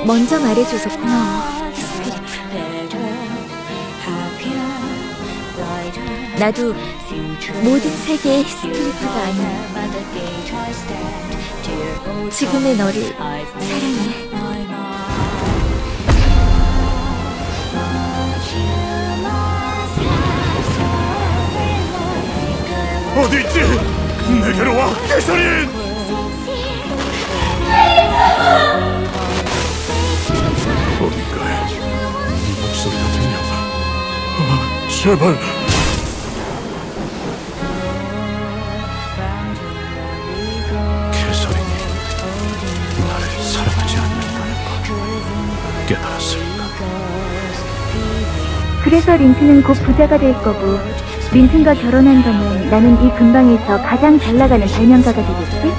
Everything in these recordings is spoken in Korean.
먼저 말해줘서 고마워. 나도 모든 세계의 히스클리프가 아니야. 지금의 너를 사랑해. 어디 있지? 내게로 와, 개선인! 어딘가에 목소리가 들려. 제발. 개선인이 나를 사랑하지 않는다는 걸 깨달았을까? 그래서 린트는 곧 부자가 될 거고, 린튼과 결혼한다면 나는 이 근방에서 가장 잘 나가는 발명가가 되겠지?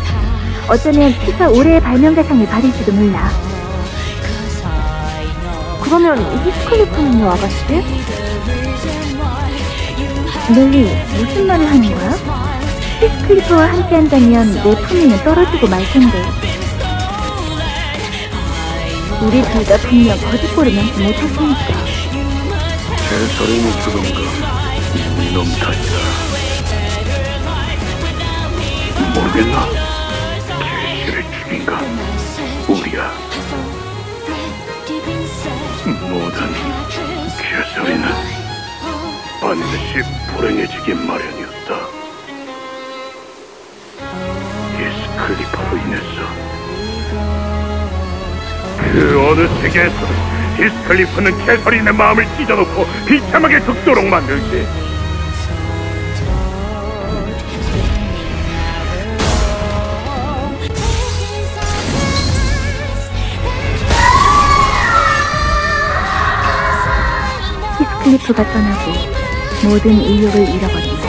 어쩌면 피사 올해의 발명가상을 받을지도 몰라. 그러면 히스클리프는 아가씨? 릴리, 무슨 말을 하는 거야? 히스클리프와 함께한다면 내 품위는 떨어지고 말 텐데. 우리 둘 다 분명 거짓골을 넘지 못할 테니까. 개선인이 그건가? 이놈 탓이다. 모르겠나? 개씨를 죽인가? 우리야. 모든 개소리는 반드시 불행해지기 마련이었다. 히스클리퍼로 인해서. 그 어느 세계에서는 히스클리프는 개소리의 마음을 찢어놓고 비참하게 죽도록 만들지. 히스클리프가 떠나고 모든 의욕을 잃어버린 날,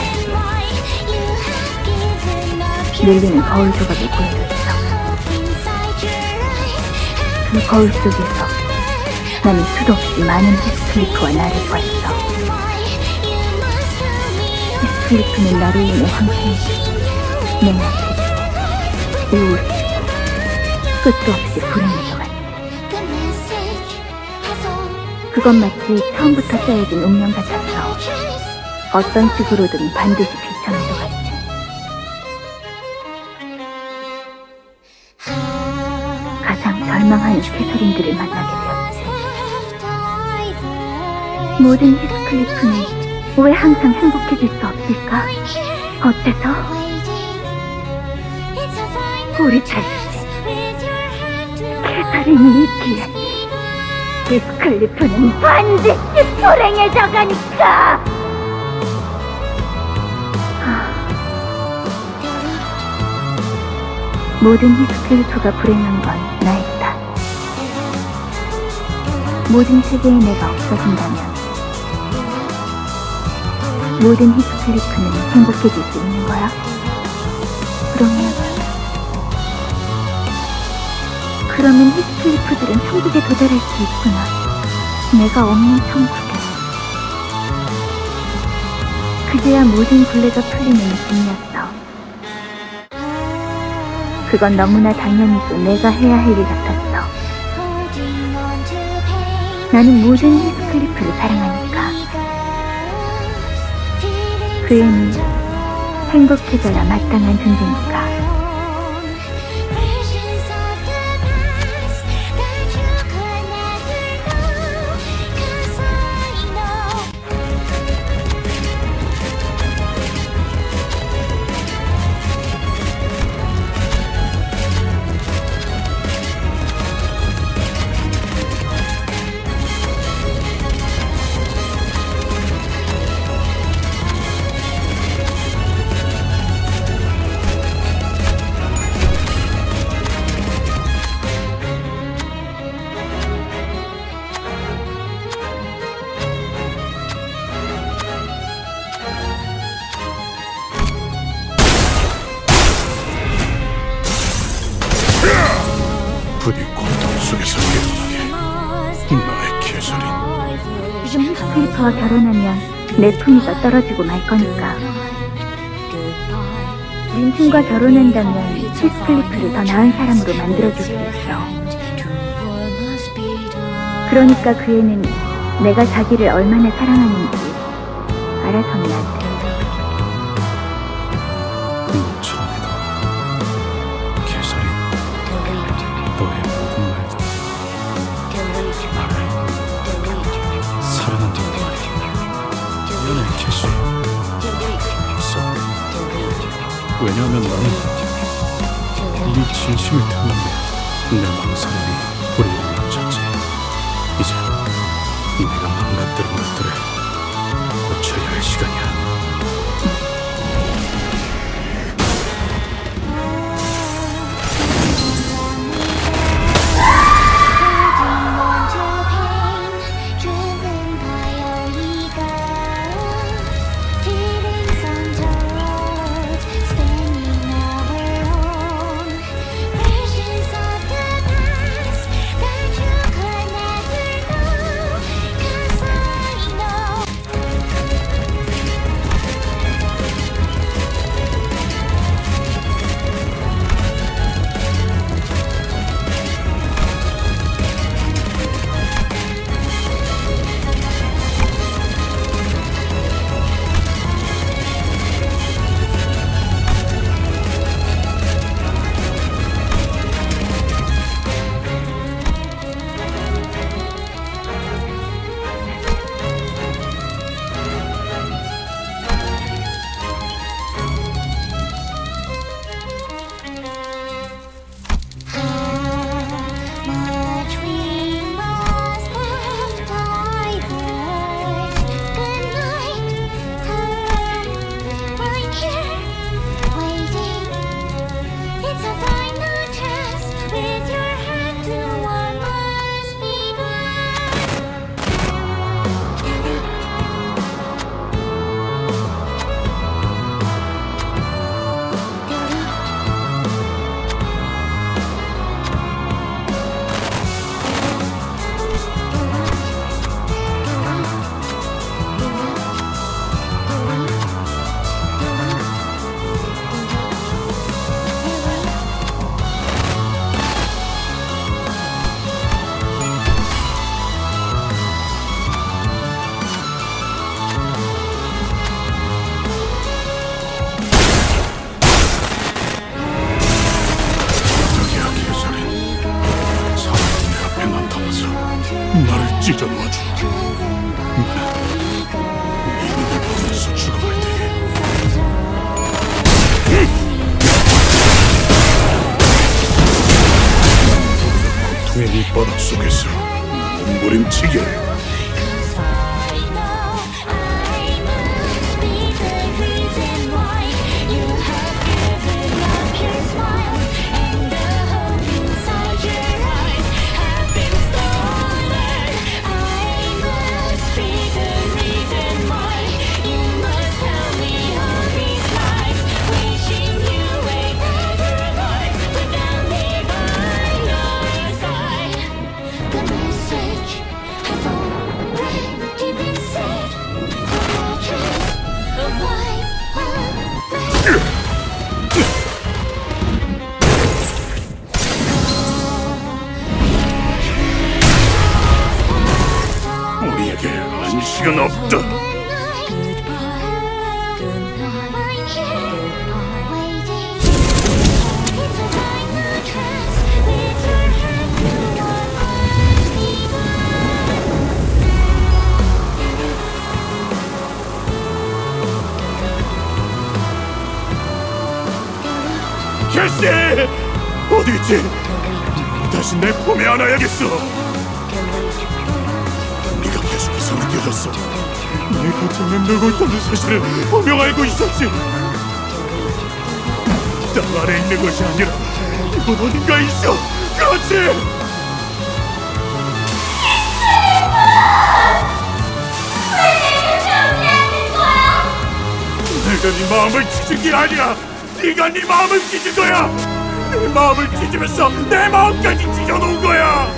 릴리는 거울 조각을 보여줬어. 그 거울 속에서 나는 수도 없이 많은 히스클리프와 나를 봤어. 히스클리프는 나로 인해 황폐해지고 냉혹해지고 우울해지고 끝도 없이 불행해져갔지. 그건 마치 처음부터 짜여진 운명 같았어. 어떤 식으로든 반드시 비춰내려 갔지. 가장 절망하는 캐서린들을 만나게 되었지. 모든 히스클리프는 왜 항상 행복해질 수 없을까? 어째서? 우리 자식 캐서린이 있기에 히스클리프는 반드시 불행해져 가니까! 모든 히스클리프가 불행한 건 나의 탓. 모든 세계의 내가 없어진다면 모든 히스클리프는 행복해질 수 있는 거야? 그러면 히스클리프들은 천국에 도달할 수 있구나. 내가 없는 천국에. 그제야 모든 굴레가 풀리는 느낌이었어. 그건 너무나 당연히도 내가 해야 할 일 같았어. 나는 모든 히스클리프를 사랑하니까. 그 애는 행복해져야 마땅한 존재니까. 부디 고통 속에서 깨어나게. 나의 개소리. 지금 히스클리프와 결혼하면 내 품위가 떨어지고 말 거니까. 린튼과 결혼한다면 히스클리프를 더 나은 사람으로 만들어줄 수 있어. 그러니까 그 애는 내가 자기를 얼마나 사랑하는지 알아서는 안 돼. 너처럼이다. 개설이 너의 모든 말들 나를 사랑한다는 말이 연애 개수 있어. 왜냐하면 나는 이미 진심을 태우는데 내 망설임이 우리를 멈췄지. 이제 내가 망가뜨린 것들을 고쳐야 할 시간이야. 나를 찢어놓아줘. 이 눈을 보면서 죽어갈 테니. 고통의 밑바닥 속에서 몸부림치게. 우리에게 안식은 없다. 캐시! 어디 있지? 다시 내 품에 안아야겠어. 네가 계속해서 느껴졌어. 내 고통에 누고 있다는 사실을 분명 알고 있었지. 땅 아래 있는 것이 아니라 이곳 어딘가 있어. 그렇지! 내가 네 마음을 찢은 게 아니야. 네가 네 마음을 찢은 거야. 내 마음을 찢으면서 내 마음까지 찢어놓은 거야.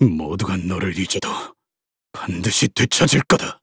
모두가 너를 잊어도 반드시 되찾을 거다.